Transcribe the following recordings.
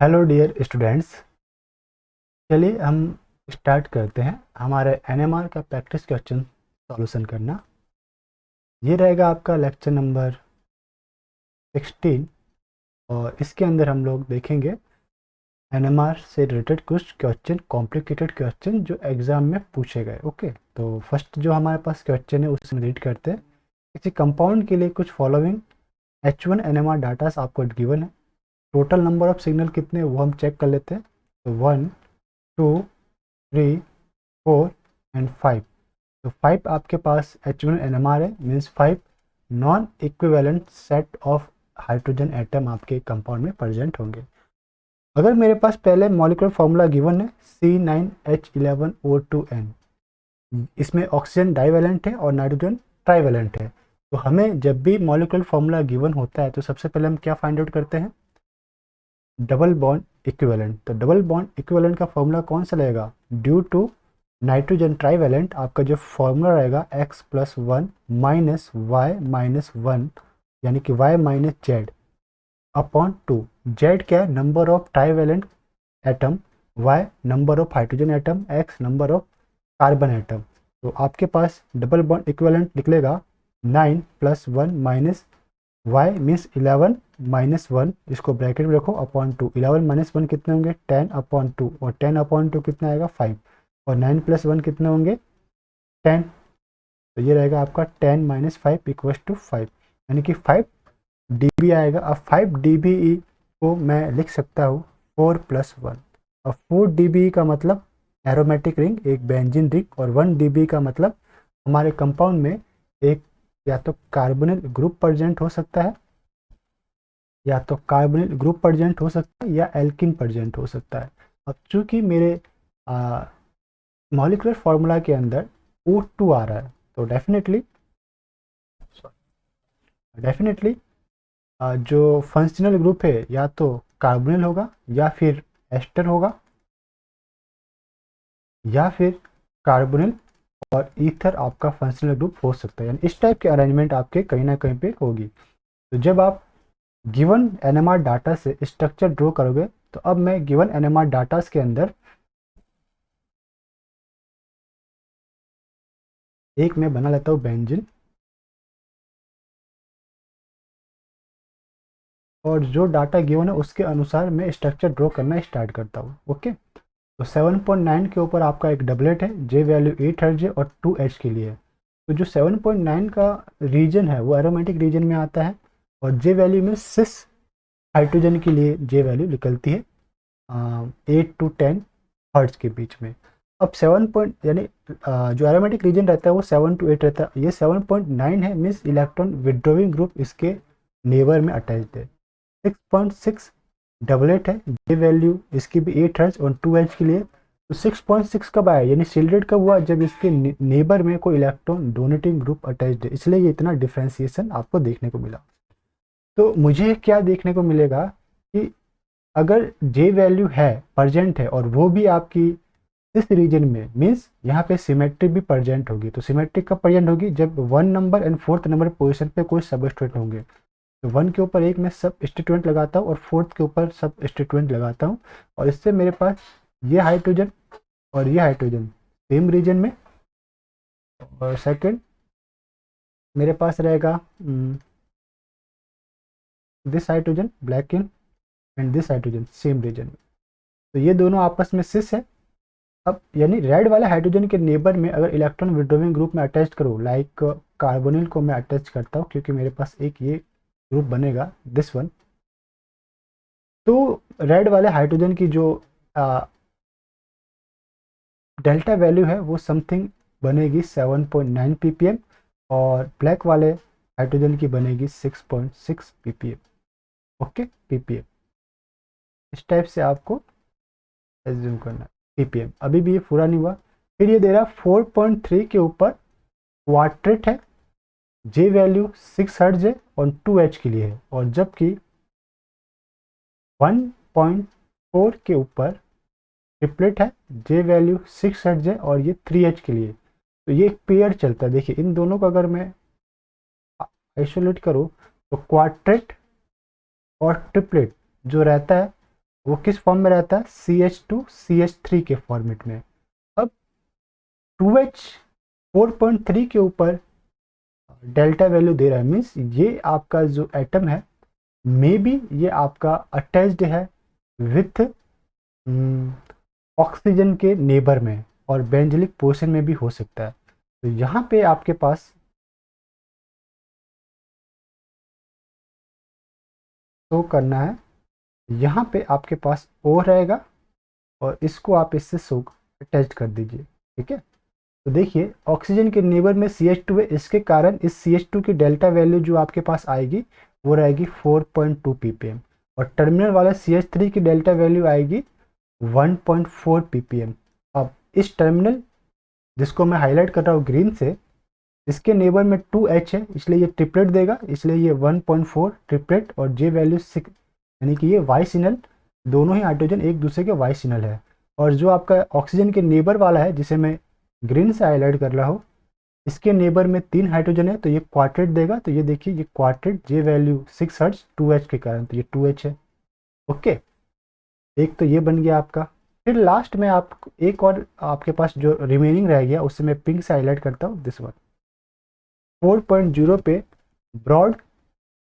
Hello dear students. चलिए हम start करते हैं हमारे एनएमआर का प्रैक्टिस क्वेश्चन सॉल्यूशन करना। ये रहेगा आपका लेक्चर नंबर 16 और इसके अंदर हम लोग देखेंगे एनएमआर से रिलेटेड कुछ क्वेश्चन, कॉम्प्लिकेटेड क्वेश्चन जो एग्जाम में पूछे गए। ओके, तो फर्स्ट जो हमारे पास क्वेश्चन है उसमें रीड करते हैं। किसी कंपाउंड के लिए कुछ फॉलोइंग H1 एनएमआर डाटा आपको गिवन है। टोटल नंबर ऑफ सिग्नल कितने वो हम चेक कर लेते हैं। तो 1 2 3 4 एंड 5। तो 5 आपके पास H1 NMR है, means 5 non equivalent set of hydrogen atom आपके कंपाउंड में प्रेजेंट होंगे। अगर मेरे पास पहले मॉलिक्यूलर फॉर्मूला गिवन है C9H11O2N, इसमें ऑक्सीजन डाइवेलेंट है और नाइट्रोजन ट्राइवेलेंट है। तो हमें जब भी मॉलिक्यूलर फॉर्मूला गिवन होता है तो सबसे पहले हम क्या फाइंड आउट करते हैं, डबल बॉन्ड इक्विवेलेंट। तो डबल बॉन्ड इक्विवेलेंट का फॉर्मूला कौन सा लगेगा, ड्यू टू नाइट्रोजन ट्राइवेलेंट आपका जो फॉर्मूला रहेगा X+1 माइनस Y-1, यानी कि Y minus Z upon 2। Z क्या है, number of trivalent atom, Y number of hydrogen atom, X number of carbon atom. तो आपके पास डबल बॉन्ड इक्विवेलेंट निकलेगा 9+1 माइनस y मीन्स 11 माइनस 1, इसको ब्रैकेट में रखो, अपॉन 2। 11 माइनस 1 कितने होंगे, 10/2, और 10/2 कितना आएगा 5, और 9+1 कितने होंगे 10। तो ये रहेगा आपका 10 - 5 इक्वल्स टू 5, यानी कि 5 dB आएगा। अब 5 dBe को मैं लिख सकता हूँ 4+1। अब 4 dBe का मतलब एरोमेटिक रिंग, एक बेंजीन रिंग, और 1 dB का मतलब हमारे कंपाउंड में एक या तो कार्बोनिल ग्रुप प्रेजेंट हो सकता है, या तो कार्बोनिल ग्रुप प्रेजेंट हो सकता है, या एल्किन प्रेजेंट हो सकता है। अब चूंकि मेरे मॉलिक्यूलर फार्मूला के अंदर O2 आ रहा है, तो डेफिनेटली जो फंक्शनल ग्रुप है या तो कार्बोनिल होगा, या फिर एस्टर होगा, या फिर कार्बोनिल और ईथर आपका फंक्शनल ग्रुप हो सकता है। यानी इस टाइप के अरेंजमेंट आपके कहीं ना कहीं पे होगी। तो जब आप गिवन एनएमआर डाटा से स्ट्रक्चर ड्रॉ करोगे, तो अब मैं गिवन एनएमआर डाटा के अंदर एक मैं बना लेता हूँ बेंजीन, और जो डाटा गिवन है उसके अनुसार मैं स्ट्रक्चर ड्रॉ करना स्टार्ट करता हूँ। ओके, तो 7.9 के ऊपर आपका एक डबलेट है, जे वैल्यू 8 हर्ज है और 2H के लिए है। तो जो 7.9 का रीजन है वो एरोमेटिक रीजन में आता है, और जे वैल्यू में 6 हाइड्रोजन के लिए जे वैल्यू निकलती है 8 to 10 हर्ट्ज के बीच में। अब 7 पॉइंट यानी जो एरोमेटिक रीजन रहता है वो 7 to 8 रहता है। ये 7.9 है, मीन्स इलेक्ट्रॉन विड्रॉइंग ग्रुप इसके नेबर में अटैच्ड है। 6.6 डबलेट है, जे वैल्यू इसकी भी 8 हर्ट्ज और 2H के लिए। तो 6.6 कब आया, यानी शिल्डेड कब हुआ, जब इसके नेबर में कोई इलेक्ट्रॉन डोनेटिंग ग्रुप अटैच्ड है, इसलिए ये इतना डिफ्रेंसिएशन आपको देखने को मिला। तो मुझे क्या देखने को मिलेगा कि अगर जे वैल्यू है प्रजेंट है और वो भी आपकी इस रीजन में, मीन्स यहाँ पे सिमेट्रिक भी प्रजेंट होगी। तो सिमेट्रिक कब प्रजेंट होगी, जब 1 number and 4th number position पे कोई सबस्टिट्यूएंट होंगे। तो 1 के ऊपर एक मैं सबस्टिट्यूएंट लगाता हूँ और 4th के ऊपर सबस्टिट्यूएंट लगाता हूँ, और इससे मेरे पास ये हाइड्रोजन और ये हाइड्रोजन सेम रीजन में, और सेकंड मेरे पास रहेगा this hydrogen black in and this hydrogen same region में। तो ये दोनों आपस में सिस है। अब यानी रेड वाले हाइड्रोजन के नेबर में अगर इलेक्ट्रॉन विड्रॉइंग ग्रुप में अटैच करो, लाइक कार्बोनिल को मैं अटैच करता हूँ क्योंकि मेरे पास एक ये ग्रुप बनेगा दिस वन, तो रेड वाले हाइड्रोजन की जो डेल्टा वैल्यू है वो समथिंग बनेगी 7.9 ppm, और ब्लैक वाले हाइड्रोजन की बनेगी 6.6 ppm। ओके, ppm इस टाइप से आपको एज्यूम करना है। ppm अभी भी ये पूरा नहीं हुआ, फिर ये दे रहा 4.3 के ऊपर क्वार्टेट है, जे वैल्यू 6 हर्ट्ज है और 2H के लिए है, और जबकि 1.4 के ऊपर ट्रिपलेट है, जे वैल्यू 6 हर्ट्ज है और ये 3H के लिए। तो ये एक पेयर चलता है। देखिए इन दोनों को अगर मैं आइसोलेट करूँ, तो क्वार्टेट और ट्रिपलेट जो रहता है वो किस फॉर्म में रहता है, CH2CH3 के फॉर्मेट में। अब 2H 4.3 के ऊपर डेल्टा वैल्यू दे रहा है, मीन्स ये आपका जो एटम है मे बी ये आपका अटैच्ड है विथ ऑक्सीजन के नेबर में और बेंजलिक पोर्शन में भी हो सकता है। तो यहाँ पे आपके पास शो करना है, यहाँ पे आपके पास O रहेगा और इसको आप इससे शो अटैच कर दीजिए, ठीक है। तो देखिए ऑक्सीजन के नेबर में CH2 है, इसके कारण इस CH2 की डेल्टा वैल्यू जो आपके पास आएगी वो रहेगी 4.2 ppm और टर्मिनल वाला CH3 की डेल्टा वैल्यू आएगी 1.4 ppm। अब इस टर्मिनल जिसको मैं हाईलाइट कर रहा हूँ ग्रीन से, इसके नेबर में 2H है इसलिए ये ट्रिपलेट देगा, इसलिए ये 1.4 ट्रिपलेट और J वैल्यू 6, यानी कि ये वाई सिग्नल, दोनों ही हाइड्रोजन एक दूसरे के वाई सिग्नल है। और जो आपका ऑक्सीजन के नेबर वाला है जिसे मैं ग्रीन से हाईलाइट कर रहा हूँ, इसके नेबर में 3 हाइड्रोजन है तो ये क्वार्टेट देगा। तो ये देखिए ये quartet, J value 6 hertz 2H के कारण, तो ये 2H है। ओके, एक तो ये बन गया आपका। फिर लास्ट में आप एक और आपके पास जो रिमेनिंग रह गया उसे मैं पिंक से हाईलाइट करता हूँ, दिस वन 4.0 पे ब्रॉड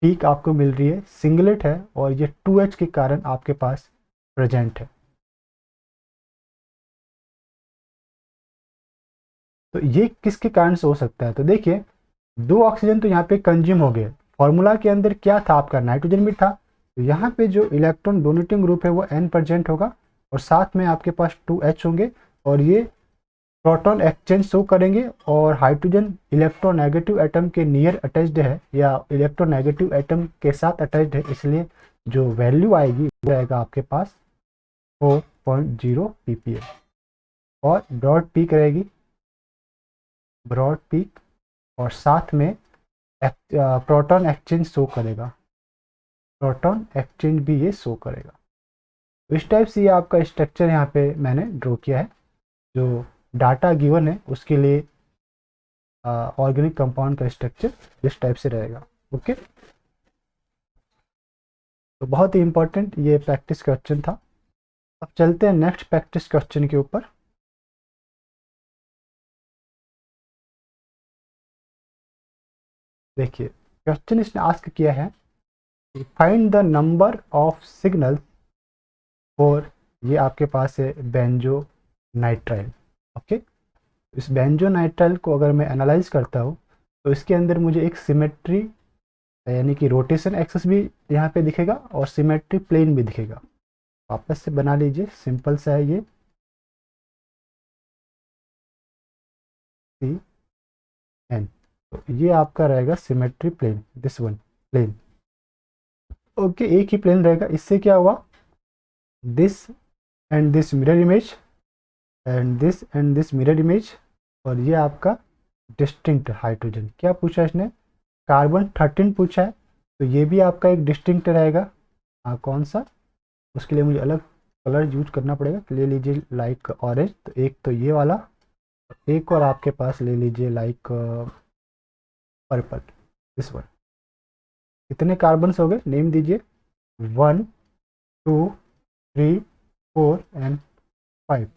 पीक आपको मिल रही है, सिंगलेट है और ये 2H के कारण आपके पास प्रेजेंट है। तो ये किसके कारण से हो सकता है, तो देखिए 2 ऑक्सीजन तो यहाँ पे कंज्यूम हो गए, फॉर्मूला के अंदर क्या था आपका, नाइट्रोजन भी था। तो यहाँ पे जो इलेक्ट्रॉन डोनेटिंग ग्रुप है वो N प्रेजेंट होगा और साथ में आपके पास 2H होंगे और ये प्रोटॉन एक्सचेंज शो करेंगे और हाइड्रोजन इलेक्ट्रोनेगेटिव एटम के नियर अटैच्ड है या इलेक्ट्रोनेगेटिव एटम के साथ अटैच्ड है, इसलिए जो वैल्यू आएगी वो रहेगा आपके पास 4.0 ppm। और ब्रॉड पीक रहेगी, ब्रॉड पीक और साथ में प्रोटॉन एक्सचेंज शो करेगा, प्रोटॉन एक्सचेंज भी ये शो करेगा। तो इस टाइप से ये आपका स्ट्रक्चर यहाँ पे मैंने ड्रॉ किया है। जो डाटा गिवन है उसके लिए ऑर्गेनिक कंपाउंड का स्ट्रक्चर इस टाइप से रहेगा। ओके, तो बहुत ही इंपॉर्टेंट ये प्रैक्टिस क्वेश्चन था। अब चलते हैं नेक्स्ट प्रैक्टिस क्वेश्चन के ऊपर। देखिए क्वेश्चन इसने आस्क किया है, find the number of signal for, ये आपके पास है बेंजो नाइट्राइल। ओके, इस बेंजो नाइट्राइल को अगर मैं एनालाइज करता हूँ तो इसके अंदर मुझे एक सिमेट्री यानी कि रोटेशन एक्सिस भी यहाँ पे दिखेगा और सिमेट्री प्लेन भी दिखेगा। वापस से बना लीजिए, सिंपल सा है ये, CN। तो ये आपका रहेगा symmetry plane, this one plane. Okay, एक ही प्लेन रहेगा, इससे क्या हुआ, this and this mirror image and this and this mirror image. और ये आपका डिस्टिंक्ट हाइड्रोजन, क्या पूछा इसने, कार्बन 13 पूछा है, तो ये भी आपका एक डिस्टिंक्ट रहेगा। हाँ, कौन सा, उसके लिए मुझे अलग कलर यूज करना पड़ेगा, ले लीजिए लाइक ऑरेंज, तो एक तो ये वाला, एक और आपके पास ले लीजिए लाइक पर्पल, दिस वन। कितने कार्बन्स हो गए, नेम दीजिए, 1 2 3 4 एंड 5।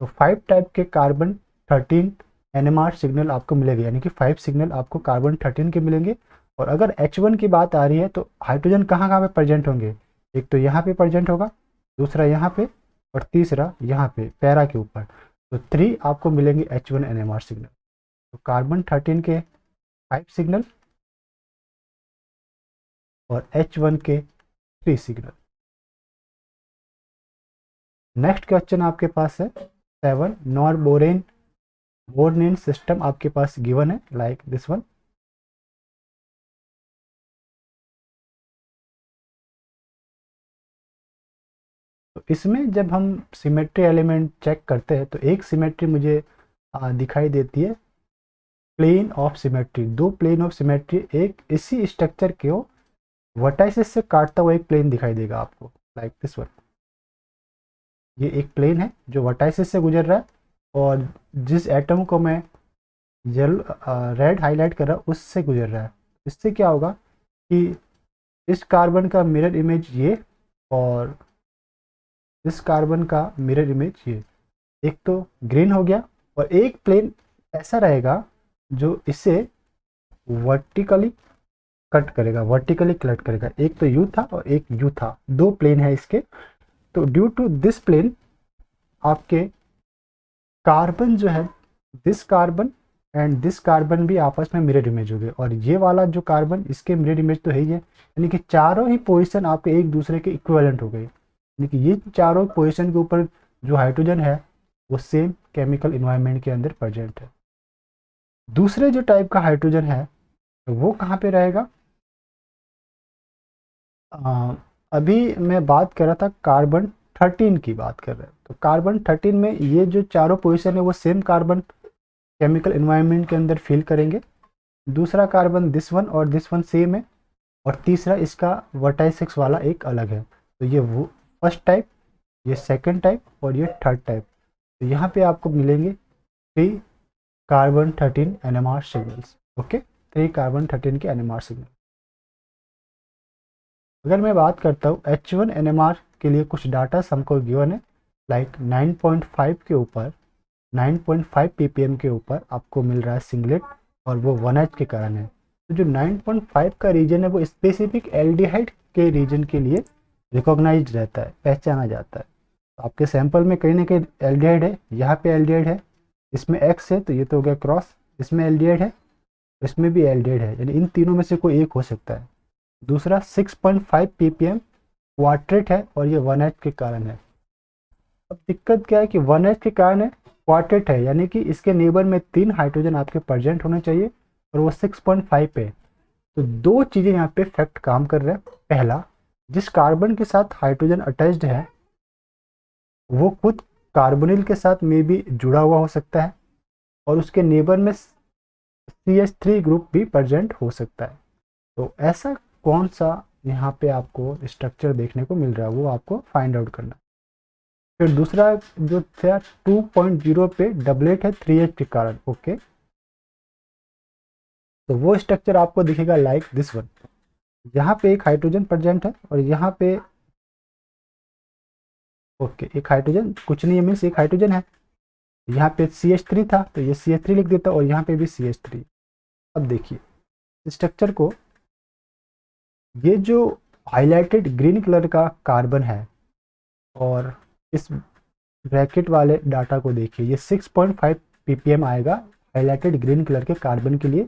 तो 5 टाइप के कार्बन 13 NMR सिग्नल आपको मिलेंगे, यानी कि 5 सिग्नल आपको कार्बन 13 के मिलेंगे। और अगर H1 की बात आ रही है तो हाइड्रोजन कहाँ कहाँ पे प्रेजेंट होंगे, एक तो यहाँ पे प्रेजेंट होगा, दूसरा यहाँ पे और तीसरा यहाँ पे पैरा के ऊपर। तो 3 आपको मिलेंगे H1 NMR सिग्नल। तो कार्बन 13 के 5 सिग्नल और H1 के 3 सिग्नल। नेक्स्ट क्वेश्चन आपके पास है 7, नॉर बोरेन सिस्टम आपके पास गिवन है लाइक दिस वन। तो इसमें जब हम सिमेट्री एलिमेंट चेक करते हैं तो एक सिमेट्री मुझे दिखाई देती है, plane of symmetry, 2 plane of symmetry, एक इसी स्ट्रक्चर को वर्टाइसिस से काटता हुआ एक प्लेन दिखाई देगा आपको लाइक दिस वन। ये एक प्लेन है जो वर्टाइसिस से गुजर रहा है और जिस एटम को मैं रेड हाईलाइट कर रहा हूँ उससे गुजर रहा है। इससे क्या होगा कि इस कार्बन का मिरर इमेज ये और दिस कार्बन का मिरर इमेज ये, एक तो ग्रीन हो गया, और एक प्लेन ऐसा रहेगा जो इसे वर्टिकली कट करेगा, वर्टिकली कट करेगा। एक तो यू था और एक यू था, दो प्लेन है इसके। तो ड्यू टू दिस प्लेन आपके कार्बन जो है, this carbon and this carbon भी आपस में मिरर इमेज हो गए, और ये वाला जो कार्बन इसके मिरर इमेज तो है ही है, यानी कि चारों ही पोजीशन आपके एक दूसरे के इक्विवेलेंट हो गए, यानी कि ये चारों पोजीशन के ऊपर जो हाइड्रोजन है वो सेम केमिकल इन्वायरमेंट के अंदर प्रेजेंट है। दूसरे जो टाइप का हाइड्रोजन है वो कहाँ पे रहेगा? अभी मैं बात कर रहा था कार्बन 13 की बात कर रहे हैं, तो कार्बन 13 में ये जो चारों पोजीशन है वो सेम कार्बन केमिकल इन्वायरमेंट के अंदर फिल करेंगे। दूसरा कार्बन दिस वन और दिस वन सेम है, और तीसरा इसका वर्टाइसिक्स वाला एक अलग है। तो ये वो फर्स्ट टाइप, ये सेकंड टाइप और ये थर्ड टाइप। तो यहाँ पे आपको मिलेंगे 3 carbon 13 NMR signals. Okay, 3 carbon 13 के NMR सिग्नल। अगर मैं बात करता हूँ H1 NMR के लिए कुछ डाटा हमको गिवन है, लाइक 9.5 के ऊपर 9.5 ppm के ऊपर आपको मिल रहा है सिंगलेट, और वो 1H के कारण है। तो जो 9.5 का रीजन है वो स्पेसिफिक एल्डिहाइड के रीजन के लिए रिकॉग्नाइज रहता है, पहचाना जाता है। तो आपके सैंपल में कहीं ना कहीं एल्डिहाइड है, यहाँ पे एल्डिहाइड है, इसमें एक्स है तो ये तो हो गया क्रॉस, इसमें एल्डिहाइड है, इसमें भी एल्डिहाइड है, यानी इन तीनों में से कोई एक हो सकता है। दूसरा 6.5 ppm क्वार्टेट है, और ये 1H के कारण है। अब दिक्कत क्या है कि 1H के कारण है, क्वार्टेट है, यानी कि इसके नेबर में 3 हाइड्रोजन आपके प्रेजेंट होने चाहिए, और वो 6.5 पे। तो दो चीज़ें यहाँ पे फैक्ट काम कर रहे हैं। पहला, जिस कार्बन के साथ हाइड्रोजन अटैच्ड है वो खुद कार्बोनिल के साथ में भी जुड़ा हुआ हो सकता है, और उसके नेबर में CH3 ग्रुप भी प्रेजेंट हो सकता है। तो ऐसा कौन सा यहाँ पे आपको स्ट्रक्चर देखने को मिल रहा है वो आपको फाइंड आउट करना। फिर दूसरा जो था 2.0 पे डबलेट है 3H के कारण। ओके, तो वो स्ट्रक्चर आपको दिखेगा लाइक दिस वन। यहाँ पे एक हाइड्रोजन प्रेजेंट है, और यहाँ पे ओके एक हाइड्रोजन कुछ नहीं है, मीन्स एक हाइड्रोजन है। यहाँ पे CH3 था तो ये CH3 लिख देता, और यहाँ पे भी CH3। अब देखिए स्ट्रक्चर को, ये जो हाईलाइटेड ग्रीन कलर का कार्बन है, और इस ब्रैकेट वाले डाटा को देखिए, ये 6.5 ppm आएगा हाईलाइटेड ग्रीन कलर के कार्बन के लिए।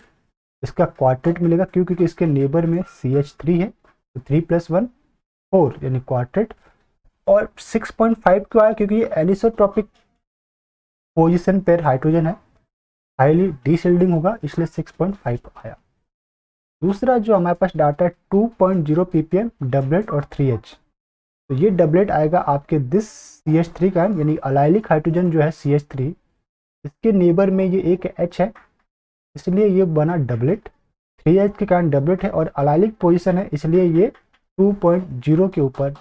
इसका क्वार्टेट मिलेगा, क्यों? क्योंकि इसके नेबर में CH3 है, तो 3 + 1 4 यानी क्वार्टेट। और 6.5 क्यों आया? क्योंकि ये एनिसोट्रॉपिक पोजीशन पर हाइड्रोजन है, हाईली डीशिल्डिंग होगा, इसलिए 6.5 आया। दूसरा जो हमारे पास डाटा है 2.0 ppm डबलेट और 3H, तो ये डबलेट आएगा आपके दिस CH3 का, यानी अलाइलिक हाइड्रोजन जो है CH3, इसके नेबर में ये एक H है, इसलिए ये बना डबलेट। 3H के कारण डबलेट है, और अलाइलिक पोजीशन है, इसलिए ये 2.0 के ऊपर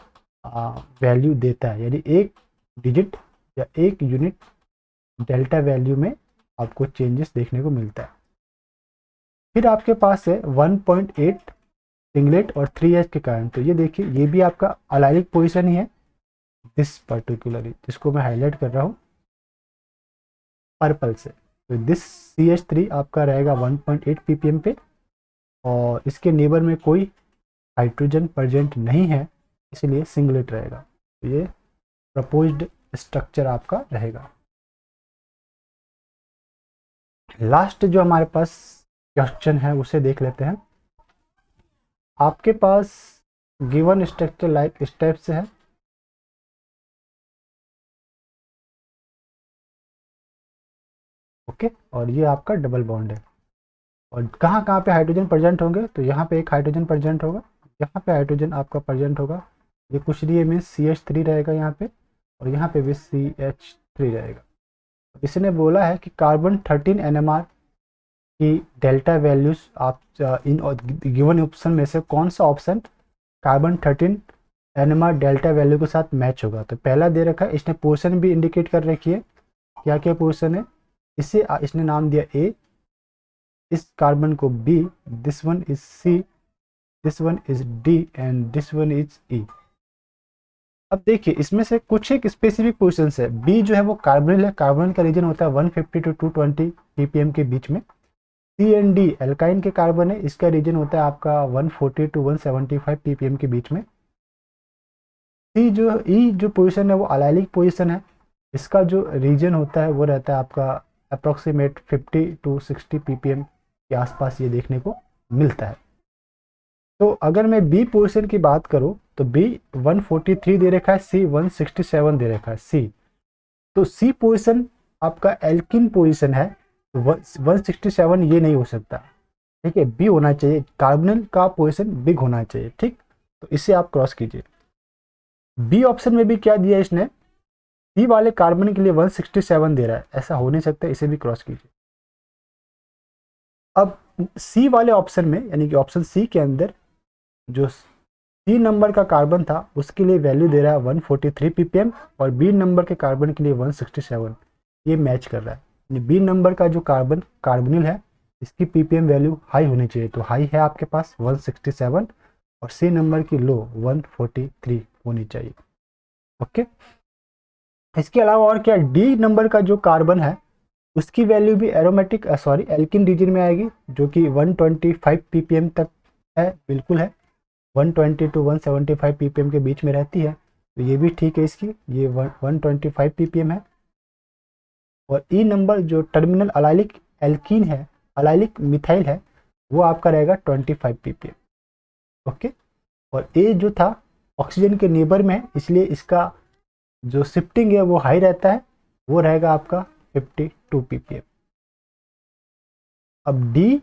वैल्यू देता है, यानी एक डिजिट या एक यूनिट डेल्टा वैल्यू में आपको चेंजेस देखने को मिलता है। फिर आपके पास है 1.8 सिंगलेट और 3H के कारण। तो ये देखिए ये भी आपका अलाइलिक पोजीशन ही है, दिस पर्टिकुलरली जिसको मैं हाईलाइट कर रहा हूँ पर्पल से। तो दिस CH3 आपका रहेगा 1.8 ppm पे, और इसके नेबर में कोई हाइड्रोजन प्रेजेंट नहीं है, इसलिए सिंगलेट रहेगा। तो ये प्रपोज्ड स्ट्रक्चर आपका रहेगा। लास्ट जो हमारे पास क्वेश्चन है उसे देख लेते हैं। आपके पास गिवन स्ट्रक्चर लाइक इस टाइप से है, ओके, और ये आपका डबल बॉन्ड है। और कहाँ कहाँ पे हाइड्रोजन प्रेजेंट होंगे? तो यहाँ पे एक हाइड्रोजन प्रेजेंट होगा, यहाँ पे हाइड्रोजन आपका प्रेजेंट होगा, ये कुछ नहीं है, मीन्स CH3 रहेगा यहाँ पे, और यहाँ पे भी CH3 रहेगा। इसने बोला है कि कार्बन 13 NMR की डेल्टा वैल्यूज आप इन गिवन ऑप्शन में से कौन सा option carbon 13 NMR delta value के साथ मैच होगा। तो पहला दे रखा है, इसने पोर्शन भी इंडिकेट कर रखी है, क्या क्या पोर्शन है। इसे इसने नाम दिया A, इस कार्बन को B, this one is C, this one is D and this one is E। अब देखिए इसमें से कुछ एक स्पेसिफिक पोजिशन है। बी जो है वो कार्बोनिल है, कार्बोनिल का रीजन होता है 150 टू 220 ppm के बीच में। सी एंड डी एल्काइन के कार्बन है, इसका रीजन होता है आपका 140 टू 175 ppm के बीच में। सी जो ई जो पोजीशन है वो अलाइलिक पोजीशन है, इसका जो रीजन होता है वो रहता है आपका अप्रोक्सीमेट 50 टू 60 ppm के आसपास ये देखने को मिलता है। तो अगर मैं बी पोजीशन की बात करूं तो बी 143 दे रखा है, सी 167 दे रखा है सी। तो सी पोजीशन आपका एल्किन पोजीशन है, 167 ये नहीं हो सकता, ठीक है, बी होना चाहिए, कार्बोनिल का पोजीशन बिग होना चाहिए, ठीक। तो इसे आप क्रॉस कीजिए। बी ऑप्शन में भी क्या दिया इसने, सी वाले कार्बन के लिए 167 दे रहा है, ऐसा हो नहीं सकता, इसे भी क्रॉस कीजिए। अब सी वाले ऑप्शन में यानी कि ऑप्शन सी के अंदर जो सी नंबर का कार्बन था उसके लिए वैल्यू दे रहा है 143 ppm और बी नंबर के कार्बन के लिए 167, ये मैच कर रहा है। बी नंबर का जो कार्बोनिल है इसकी ppm वैल्यू हाई होनी चाहिए, तो हाई है आपके पास 167 और सी नंबर की लो 143 होनी चाहिए। ओके, इसके अलावा और क्या, डी नंबर का जो कार्बन है उसकी वैल्यू भी एरोमेटिक एल्किन रीजन में आएगी, जो कि 125 ppm तक है, बिल्कुल है, 120 टू 175 ppm के बीच में रहती है, तो ये भी ठीक है इसकी, ये 125 ppm है। और ई नंबर जो टर्मिनल अलाइलिक एल्कीन है, अलाइलिक मिथाइल है, वो आपका रहेगा 25 ppm। ओके, और ए जो था ऑक्सीजन के नेबर में है, इसलिए इसका जो शिफ्टिंग है वो हाई रहता है, वो रहेगा आपका 52 ppm। अब डी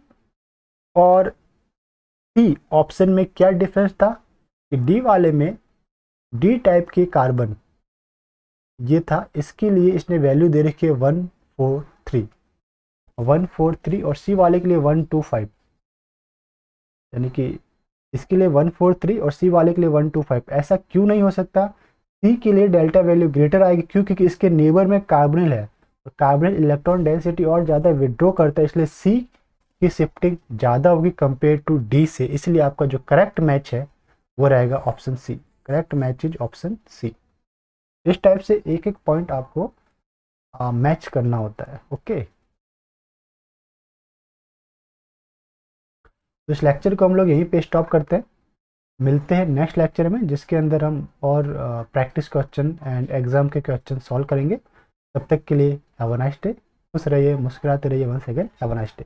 और सी ऑप्शन में क्या डिफरेंस था कि डी वाले में डी टाइप के कार्बन ये था, इसके लिए इसने वैल्यू दे रखी है 143 और सी वाले के लिए 125, यानी कि इसके लिए 143 और सी वाले के लिए 125। ऐसा क्यों नहीं हो सकता, सी के लिए डेल्टा वैल्यू ग्रेटर आएगी क्योंकि इसके नेबर में कार्बोनिल है, तो कार्बोनिल इलेक्ट्रॉन डेंसिटी और ज़्यादा विड्रॉ करता है, इसलिए सी की शिफ्टिंग ज़्यादा होगी कंपेयर टू डी से, इसलिए आपका जो करेक्ट मैच है वो रहेगा option C. Correct match is option C. इस टाइप से एक एक पॉइंट आपको मैच करना होता है। ओके, तो इस लेक्चर को हम लोग यहीं पे स्टॉप करते हैं, मिलते हैं नेक्स्ट लेक्चर में जिसके अंदर हम और प्रैक्टिस क्वेश्चन एंड एग्जाम के क्वेश्चन सॉल्व करेंगे। तब तक के लिए हैव अ नाइस डे, खुश रहिए, मुस्कुराते रहिए, once again have a nice day.